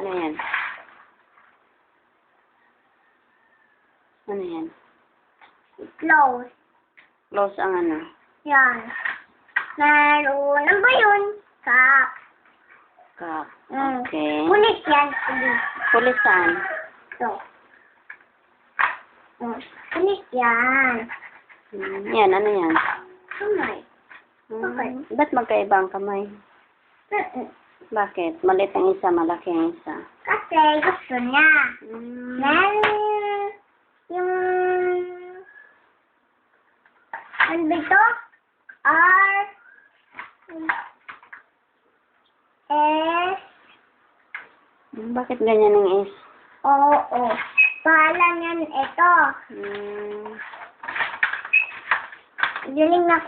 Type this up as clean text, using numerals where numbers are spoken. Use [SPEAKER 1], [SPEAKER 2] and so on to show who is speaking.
[SPEAKER 1] Ano yan? Ano yan?
[SPEAKER 2] Close.
[SPEAKER 1] Close ang ano?
[SPEAKER 2] Yan. Meron. Ano ba yun? Cup.
[SPEAKER 1] Cup. Okay.
[SPEAKER 2] Kulit yan. Kulit.
[SPEAKER 1] Kulit saan?
[SPEAKER 2] Ito. Kulit yan.
[SPEAKER 1] Yan, ano yan?
[SPEAKER 2] Kamay. Okay.
[SPEAKER 1] Ba't magkaiba ang kamay? Bakit? Maliit ang isa, malaki ang isa.
[SPEAKER 2] Kasi gusto niya. Meron yung... Ano ba ito? R... S...
[SPEAKER 1] Bakit ganyan ang S?
[SPEAKER 2] Oo. Pangalan yan ito. Galing na